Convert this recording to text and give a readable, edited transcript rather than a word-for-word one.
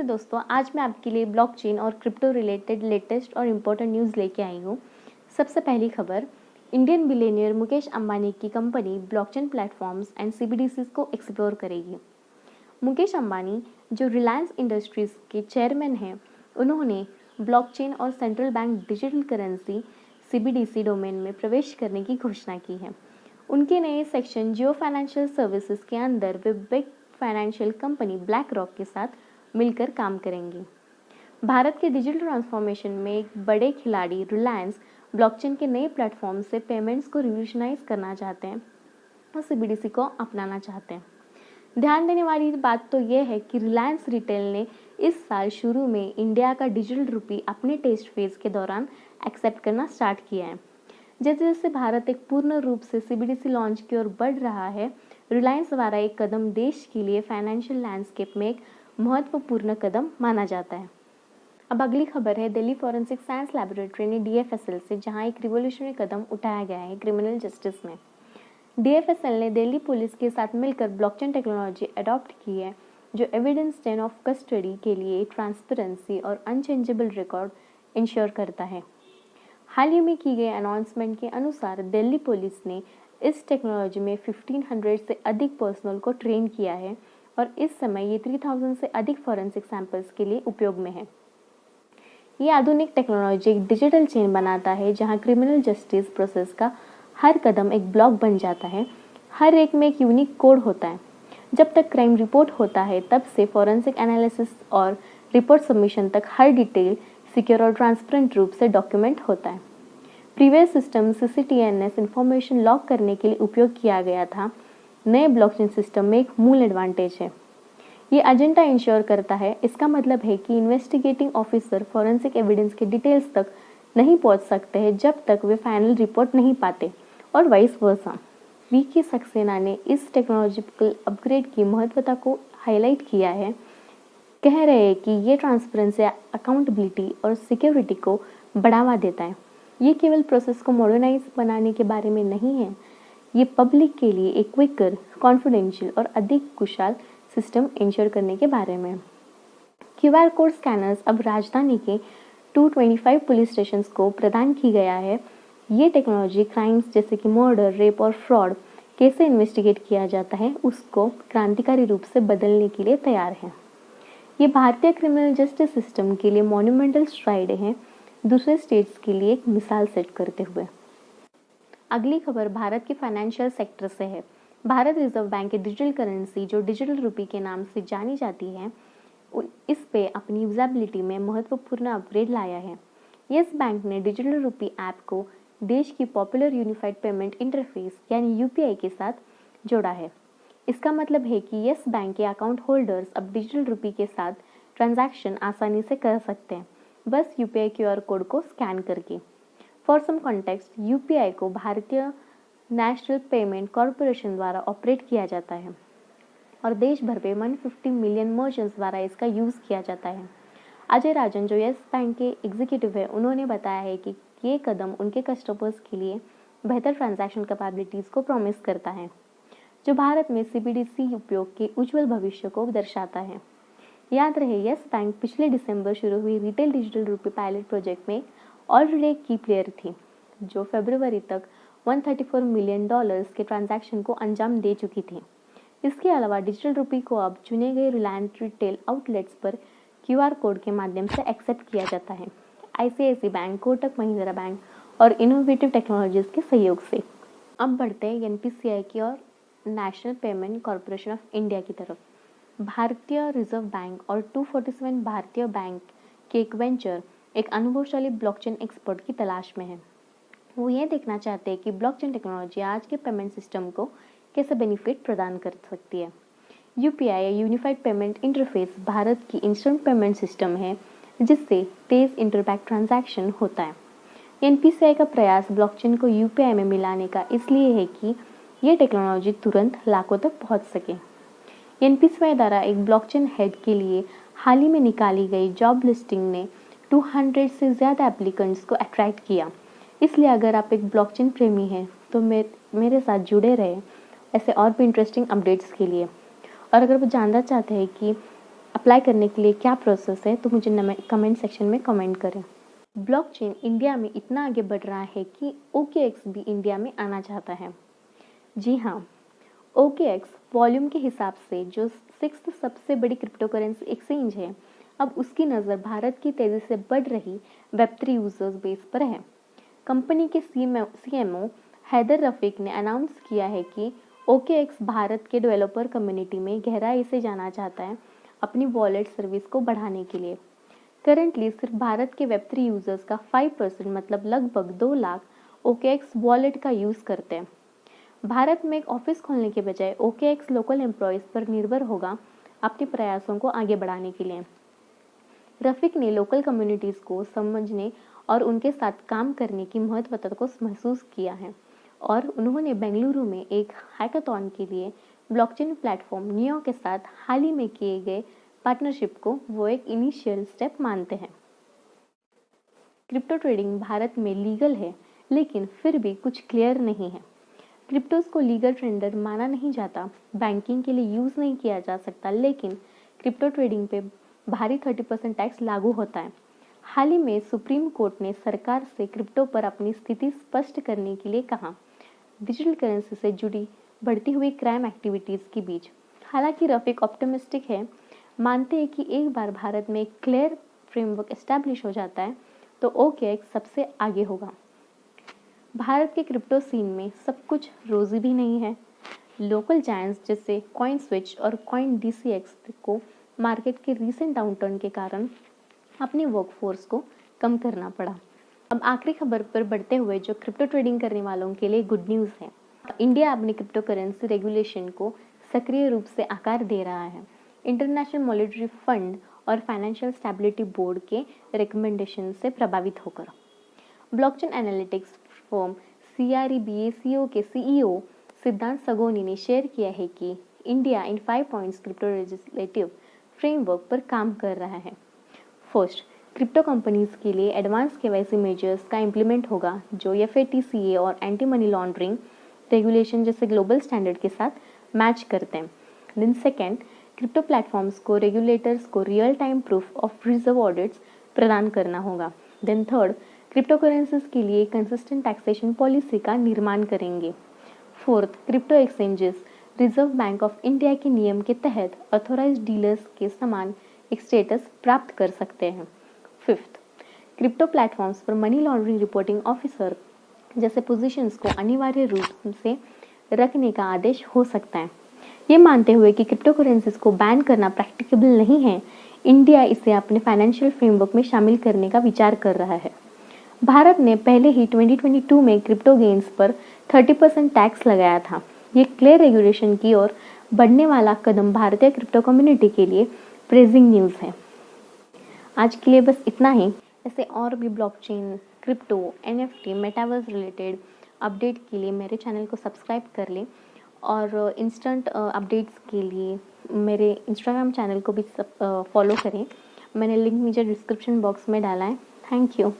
नमस्ते दोस्तों, आज मैं आपके लिए ब्लॉकचेन और क्रिप्टो रिलेटेड लेटेस्ट और इम्पोर्टेंट न्यूज़ लेके आई हूँ। सबसे पहली खबर, इंडियन बिलियनियर मुकेश अंबानी की कंपनी ब्लॉकचेन प्लेटफॉर्म्स एंड सीबीडीसीज को एक्सप्लोर करेगी। मुकेश अंबानी, जो रिलायंस इंडस्ट्रीज के चेयरमैन हैं, उन्होंने ब्लॉकचेन और central bank digital currency CBDC domain में प्रवेश करने की घोषणा की है। उनके नए सेक्शन जियो फाइनेंशियल सर्विसेज के अंदर वे big financial company BlackRock के साथ मिलकर काम करेंगे। भारत के डिजिटल ट्रांसफॉर्मेशन में एक बड़े खिलाड़ी रिलायंस ब्लॉकचेन के नए प्लेटफॉर्म से पेमेंट्स को रिवोल्यूशनाइज करना चाहते हैं और सीबीडीसी को अपनाना चाहते हैं। ध्यान देने वाली बात तो यह है कि रिलायंस रिटेल ने इस साल शुरू में इंडिया का डिजिटल रुपी अपने टेस्ट फेज के दौरान एक्सेप्ट करना स्टार्ट किया है। जैसे जैसे भारत एक पूर्ण रूप से सीबीडीसी लॉन्च की ओर बढ़ रहा है, रिलायंस द्वारा एक कदम देश के लिए फाइनेंशियल लैंडस्केप में एक महत्वपूर्ण कदम माना जाता है। अब अगली खबर है दिल्ली फॉरेंसिक साइंस लैबोरेटरी ने डीएफएसएल से, जहां एक रिवोल्यूशनरी कदम उठाया गया है क्रिमिनल जस्टिस में। डीएफएसएल ने दिल्ली पुलिस के साथ मिलकर ब्लॉकचेन टेक्नोलॉजी अडॉप्ट की है, जो एविडेंस चेन ऑफ कस्टडी के लिए ट्रांसपेरेंसी और अनचेंजेबल रिकॉर्ड इंश्योर करता है। हाल ही में की गई अनाउंसमेंट के अनुसार दिल्ली पुलिस ने इस टेक्नोलॉजी में 1500 से अधिक पर्सनल को ट्रेन किया है और इस समय ये 3000 से अधिक फॉरेंसिक सैंपल्स के लिए उपयोग में है। ये आधुनिक टेक्नोलॉजी एक डिजिटल चेन बनाता है, जहां क्रिमिनल जस्टिस प्रोसेस का हर कदम एक ब्लॉक बन जाता है। हर एक में एक यूनिक कोड होता है। जब तक क्राइम रिपोर्ट होता है, तब से फॉरेंसिक एनालिसिस और रिपोर्ट सबमिशन तक हर डिटेल सिक्योर और ट्रांसपेरेंट रूप से डॉक्यूमेंट होता है। Previous system CCTNS information lock करने के लिए उपयोग किया गया था। नए ब्लॉकचेन सिस्टम में एक मूल एडवांटेज है। ये एजेंडा इंश्योर करता है। इसका मतलब है कि इन्वेस्टिगेटिंग ऑफिसर फॉरेंसिक एविडेंस के डिटेल्स तक नहीं पहुंच सकते हैं जब तक वे फाइनल रिपोर्ट नहीं पाते, और वाइस वर्सा। वीके सक्सेना ने इस टेक्नोलॉजिकल अपग्रेड की महत्वता को हाईलाइट किया है। कह रहे हैं कि ये ट्रांसपेरेंसी, अकाउंटेबिलिटी और सिक्योरिटी को बढ़ावा देता है। ये केवल प्रोसेस को मॉडर्नाइज बनाने के बारे में नहीं है, ये पब्लिक के लिए एक क्विकर, कॉन्फिडेंशियल और अधिक कुशल सिस्टम इंश्योर करने के बारे में। क्यूआर कोड स्कैनर्स अब राजधानी के 225 पुलिस स्टेशंस को प्रदान की गया है। ये टेक्नोलॉजी क्राइम्स जैसे कि मर्डर, रेप और फ्रॉड कैसे इन्वेस्टिगेट किया जाता है, उसको क्रांतिकारी रूप से बदलने के लिए तैयार है। ये भारतीय क्रिमिनल जस्टिस सिस्टम के लिए मॉन्यूमेंटल स्ट्राइड है, दूसरे स्टेट्स के लिए एक मिसाल सेट करते हुए। अगली खबर भारत के फाइनेंशियल सेक्टर से है। भारत रिजर्व बैंक की डिजिटल करेंसी, जो डिजिटल रुपी के नाम से जानी जाती है, इस पे अपनी यूजेबिलिटी में महत्वपूर्ण अपग्रेड लाया है। यस बैंक ने डिजिटल रुपी ऐप को देश की पॉपुलर यूनिफाइड पेमेंट इंटरफेस यानी यूपीआई के साथ जोड़ा है। इसका मतलब है कि यस बैंक के अकाउंट होल्डर्स अब डिजिटल रुपी के साथ ट्रांजैक्शन आसानी से कर सकते हैं, बस यूपीआई क्यूआर कोड को स्कैन करके। फॉर सम कॉन्टेक्स्ट, यूपीआई को भारतीय नेशनल पेमेंट कॉरपोरेशन द्वारा ऑपरेट किया जाता है और देश भर में 150 मिलियन मर्चेंट्स द्वारा इसका यूज़ किया जाता है। अजय राजन, जो यस बैंक के एग्जीक्यूटिव है, उन्होंने बताया है कि ये कदम उनके कस्टमर्स के लिए बेहतर ट्रांजैक्शन कैपेबिलिटीज़ को प्रॉमिस करता है, जो भारत में सीबीडीसी उपयोग के उज्जवल भविष्य को दर्शाता है। याद रहे, यस बैंक पिछले दिसंबर शुरू हुई retail digital rupee pilot project में ऑलरेडी एक की प्लेयर थी, जो फरवरी तक $134 मिलियन के ट्रांजैक्शन को अंजाम दे चुकी थी। इसके अलावा डिजिटल रुपी को अब चुने गए रिलायंस रिटेल आउटलेट्स पर क्यूआर कोड के माध्यम से एक्सेप्ट किया जाता है। ICIC bank, Kotak Mahindra bank और इनोवेटिव टेक्नोलॉजीज के सहयोग से। अब बढ़ते हैं एनपीसीआई की और National Payment Corporation of India की तरफ। भारतीय रिजर्व बैंक और 247 भारतीय बैंक के एक वेंचर एक अनुभवशाली ब्लॉकचेन एक्सपर्ट की तलाश में है। वो ये देखना चाहते हैं कि ब्लॉकचेन टेक्नोलॉजी आज के पेमेंट सिस्टम को कैसे बेनिफिट प्रदान कर सकती है। यूपीआई या यूनिफाइड पेमेंट इंटरफेस भारत की इंस्टेंट पेमेंट सिस्टम है, जिससे तेज इंटरबैंक ट्रांजैक्शन होता है। एनपीसीआई का प्रयास ब्लॉकचेन को यूपीआई में मिलाने का इसलिए है कि ये टेक्नोलॉजी तुरंत लाखों तक पहुंच सके। एनपीसीआई द्वारा एक ब्लॉकचेन हेड के लिए हाल ही में निकाली गई जॉब लिस्टिंग ने 200 से ज़्यादा एप्लीकेंट्स को अट्रैक्ट किया। इसलिए अगर आप एक ब्लॉकचेन प्रेमी हैं तो मेरे साथ जुड़े रहे ऐसे और भी इंटरेस्टिंग अपडेट्स के लिए। और अगर वो जानना चाहते हैं कि अप्लाई करने के लिए क्या प्रोसेस है, तो मुझे कमेंट सेक्शन में कमेंट करें। ब्लॉकचेन इंडिया में इतना आगे बढ़ रहा है कि OKX भी इंडिया में आना चाहता है। जी हाँ, OKX वॉल्यूम के हिसाब से जो 6th सबसे बड़ी क्रिप्टो करेंसी एक्सचेंज है, अब उसकी नज़र भारत की तेज़ी से बढ़ रही वेब3 यूजर्स बेस पर है। कंपनी के CMO हैदर रफीक ने अनाउंस किया है कि OKX भारत के डेवलपर कम्युनिटी में गहराई से जाना चाहता है अपनी वॉलेट सर्विस को बढ़ाने के लिए। करंटली सिर्फ भारत के वेब3 यूजर्स का 5% मतलब लगभग 2 लाख OKX वॉलेट का यूज़ करते हैं। भारत में एक ऑफिस खोलने के बजाय OKX लोकल एम्प्लॉयज़ पर निर्भर होगा अपने प्रयासों को आगे बढ़ाने के लिए। रफीक ने लोकल कम्युनिटीज़ को समझने और उनके साथ काम करने की महत्वता को महसूस किया है और उन्होंने बेंगलुरु में एक हैकाथॉन के लिए ब्लॉकचेन प्लेटफॉर्म नियो के साथ हाल ही में किए गए पार्टनरशिप को वो एक इनिशियल स्टेप मानते हैं। क्रिप्टो ट्रेडिंग भारत में लीगल है, लेकिन फिर भी कुछ क्लियर नहीं है। क्रिप्टोज को लीगल टेंडर माना नहीं जाता, बैंकिंग के लिए यूज़ नहीं किया जा सकता, लेकिन क्रिप्टो ट्रेडिंग पे भारी 30% टैक्स लागू होता है। हाल ही में सुप्रीम कोर्ट ने सरकार से क्रिप्टो पर अपनी स्थिति स्पष्ट करने के लिए कहा। डिजिटल करेंसी से जुड़ी बढ़ती हुई क्राइम एक्टिविटीज़ के बीच हालांकि रफीक ऑप्टिमिस्टिक है, मानते हैं कि एक बार भारत में एक क्लियर फ्रेमवर्क एस्टैब्लिश हो जाता है तो OKX सबसे आगे होगा। भारत के क्रिप्टो सीन में सब कुछ रोजी भी नहीं है। लोकल जायंट्स जैसे कॉइन स्विच और कॉइन DCX को मार्केट के रीसेंट डाउनटर्न के कारण अपनी वर्कफोर्स को कम करना पड़ा। अब आखिरी खबर पर बढ़ते हुए जो क्रिप्टो ट्रेडिंग करने वालों के लिए गुड न्यूज़ है। इंडिया अपनी क्रिप्टो करेंसी रेगुलेशन को सक्रिय रूप से आकार दे रहा है। इंटरनेशनल मॉनेटरी फंड और फाइनेंशियल स्टेबिलिटी बोर्ड के रिकमेंडेशन से प्रभावित होकर ब्लॉकचेन एनालिटिक्स फर्म CREBACO के CEO सिद्धांत सगोनी ने शेयर किया है कि India in 5 points crypto legislative framework पर काम कर रहा है। फर्स्ट, क्रिप्टो कंपनीज के लिए एडवांस KYC मेजर्स का इम्प्लीमेंट होगा जो FATCA और एंटी मनी लॉन्ड्रिंग रेगुलेशन जैसे ग्लोबल स्टैंडर्ड के साथ मैच करते हैं। देन सेकेंड, क्रिप्टो प्लेटफॉर्म्स को रेगुलेटर्स को real time proof of reserve audits प्रदान करना होगा। देन थर्ड, क्रिप्टो करेंसीज के लिए कंसिस्टेंट टैक्सेशन पॉलिसी का निर्माण करेंगे। Fourth, crypto exchanges reserve bank of India के नियम के तहत ऑथोराइज्ड डीलर्स के समान एक स्टेटस प्राप्त कर सकते हैं। फिफ्थ, क्रिप्टो प्लेटफॉर्म्स पर मनी लॉन्ड्रिंग रिपोर्टिंग ऑफिसर जैसे पोजीशंस को अनिवार्य रूप से रखने का आदेश हो सकता है। ये मानते हुए कि क्रिप्टो करेंसीज को बैन करना प्रैक्टिकेबल नहीं है, इंडिया इसे अपने फाइनेंशियल फ्रेमवर्क में शामिल करने का विचार कर रहा है। भारत ने पहले ही 2022 में क्रिप्टो गेन्स पर 30% टैक्स लगाया था। ये क्लियर रेगुलेशन की ओर बढ़ने वाला कदम भारतीय क्रिप्टो कम्युनिटी के लिए प्रेजिंग न्यूज़ है। आज के लिए बस इतना ही। ऐसे और भी blockchain, crypto, NFT, metaverse related update के लिए मेरे चैनल को सब्सक्राइब कर लें और इंस्टेंट अपडेट्स के लिए मेरे इंस्टाग्राम चैनल को भी फॉलो करें। मैंने लिंक नीचे डिस्क्रिप्शन बॉक्स में डाला है। Thank you.